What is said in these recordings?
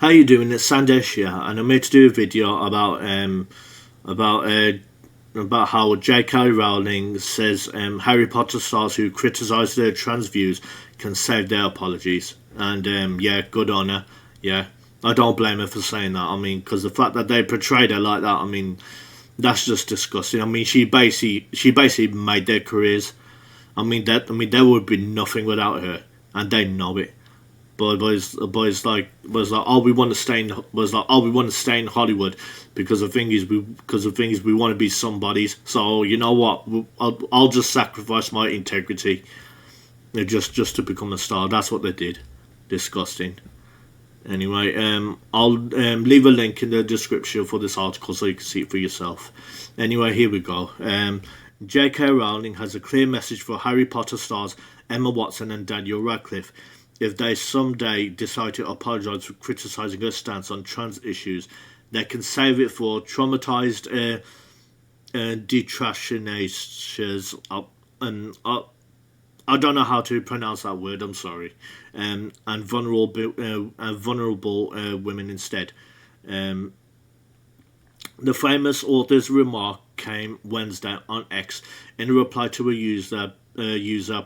How you doing? It's Sandesh here, and I'm here to do a video about about how J.K. Rowling says Harry Potter stars who criticise their trans views can save their apologies. And yeah, good on her. Yeah, I don't blame her for saying that. I mean, because the fact that they portrayed her like that, I mean, that's just disgusting. I mean, she basically made their careers. I mean, there would be nothing without her, and they know it. But it's like oh we want to stay in was like oh we want to stay in Hollywood because the thing is we want to be somebody's. So you know what? I'll just sacrifice my integrity just to become a star. That's what they did. Disgusting. Anyway, I'll leave a link in the description for this article so you can see it for yourself. Anyway, here we go. J.K. Rowling has a clear message for Harry Potter stars Emma Watson and Daniel Radcliffe. If they someday decide to apologise for criticising her stance on trans issues, they can save it for traumatized detransitioners. And I don't know how to pronounce that word. I'm sorry. And vulnerable women instead. Um, the famous author's remark came Wednesday on X in a reply to a user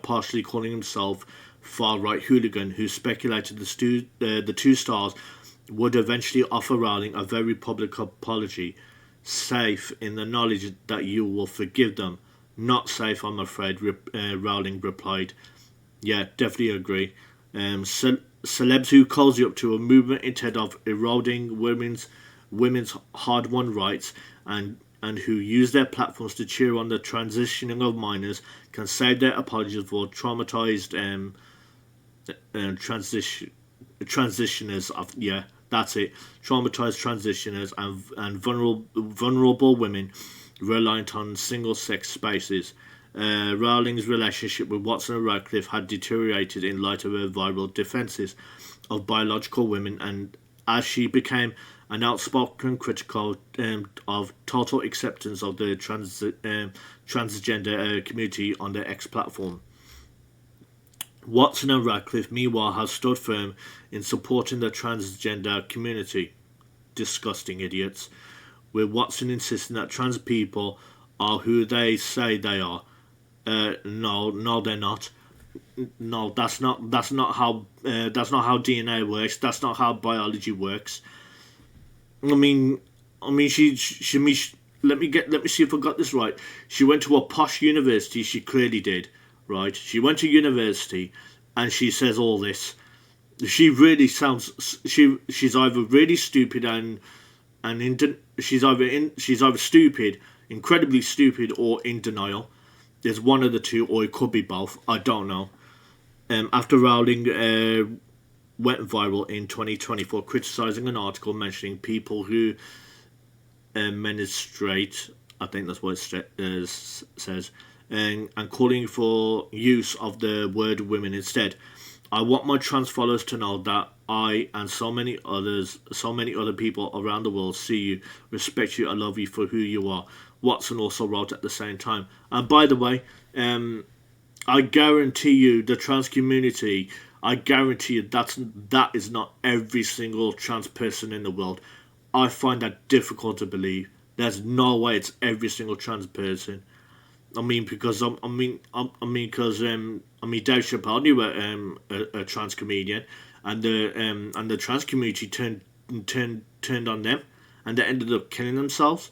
partially calling himself far-right hooligan who speculated the two stars would eventually offer Rowling a very public apology, safe in the knowledge that you will forgive them. Not safe, I'm afraid, Rowling replied. Yeah, definitely agree. Celebs who cozy up to a movement instead of eroding women's hard-won rights and who use their platforms to cheer on the transitioning of minors can save their apologies for traumatized transition transitioners of yeah that's it traumatized transitioners and vulnerable women reliant on single sex spaces. Rowling's relationship with Watson and Radcliffe had deteriorated in light of her viral defences of biological women, and as she became an outspoken critical of total acceptance of the transgender community on the X platform. Watson and Radcliffe, meanwhile, have stood firm in supporting the transgender community. Disgusting idiots. With Watson insisting that trans people are who they say they are. No, no, they're not. No, that's not how DNA works. That's not how biology works. I mean, she let me see if I got this right. She went to a posh university. She clearly did, right? She went to university, and she says all this. She really sounds. She's either really stupid she's either stupid, incredibly stupid, or in denial. There's one of the two, or it could be both. I don't know. After Rowling went viral in 2020 for criticising an article mentioning people who menstruate, I think that's what it says, and calling for use of the word women instead. I want my trans followers to know that I and so many other people around the world see you, respect you, and love you for who you are. Watson also wrote at the same time. And by the way, I guarantee you, the trans community, I guarantee you that is not every single trans person in the world. I find that difficult to believe. There's no way it's every single trans person. Dave Chappelle knew a trans comedian, and the trans community turned on them, and they ended up killing themselves.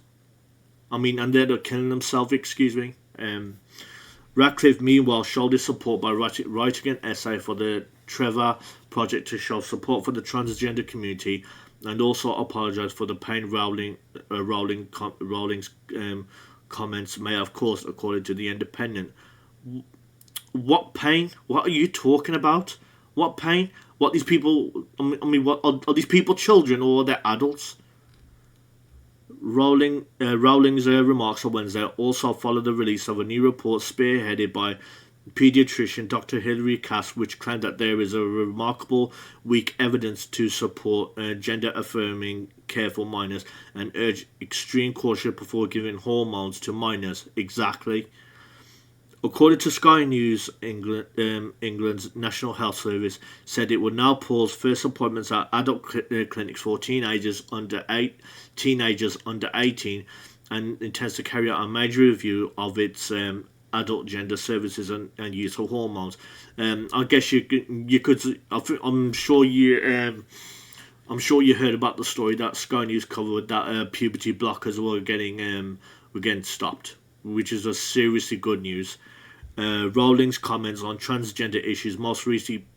And they ended up killing themselves. Excuse me. Radcliffe, meanwhile, showed his support by writing an essay for the Trevor Project to show support for the transgender community, and also apologised for the pain Rowling's comments may have caused, according to the Independent. What pain? What are you talking about? What pain? What these people? What are these people? Children or are they adults? Rowling's remarks on Wednesday also followed the release of a new report spearheaded by paediatrician Dr. Hilary Cass, which claimed that there is a remarkable weak evidence to support gender-affirming care for minors and urged extreme caution before giving hormones to minors. Exactly. According to Sky News, England's National Health Service said it would now pause first appointments at adult clinics for teenagers under 18, and intends to carry out a major review of its adult gender services and use of hormones. I guess you could. I'm sure you heard about the story that Sky News covered that puberty blockers were getting stopped, which is a seriously good news. Rowling's comments on transgender issues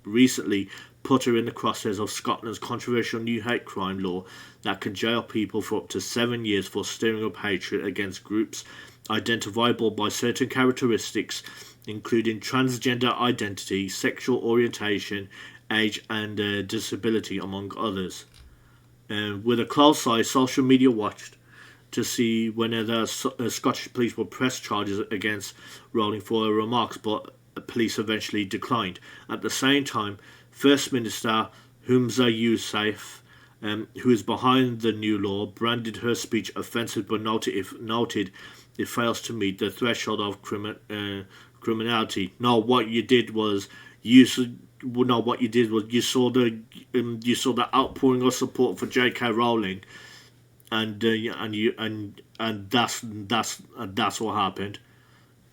recently put her in the crosshairs of Scotland's controversial new hate crime law that can jail people for up to 7 years for stirring up hatred against groups identifiable by certain characteristics, including transgender identity, sexual orientation, age, and disability, among others. With a close eye, social media watched to see whether Scottish police would press charges against Rowling for her remarks, but police eventually declined. At the same time, First Minister Humza Yousaf, who is behind the new law, branded her speech offensive, but noted it fails to meet the threshold of criminality. No, what you did was you you saw the outpouring of support for J.K. Rowling, and that's what happened.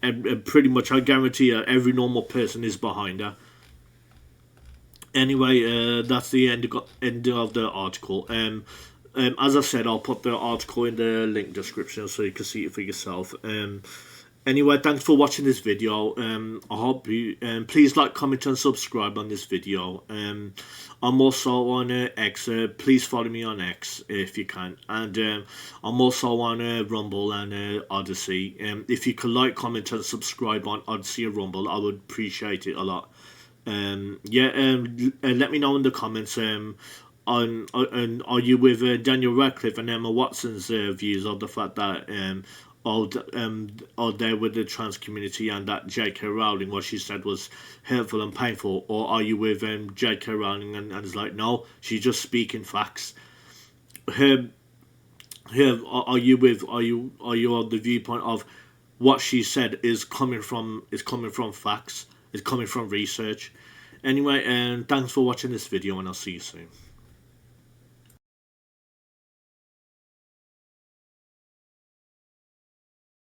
And pretty much, I guarantee you, every normal person is behind her. Anyway, that's the end of the article. As I said, I'll put the article in the link description so you can see it for yourself. Anyway, thanks for watching this video. I hope you please like, comment, and subscribe on this video. I'm also on X. Please follow me on X if you can, and I'm also on Rumble and Odyssey. If you could like, comment, and subscribe on Odyssey and Rumble, I would appreciate it a lot. Let me know in the comments. Are you with Daniel Radcliffe and Emma Watson's views of the fact that are there with the trans community, and that J.K. Rowling, what she said, was hurtful and painful? Or are you with J.K. Rowling and it's like, no, she's just speaking facts? Her, are you on the viewpoint of what she said is coming from facts, is coming from research? Anyway, thanks for watching this video, and I'll see you soon.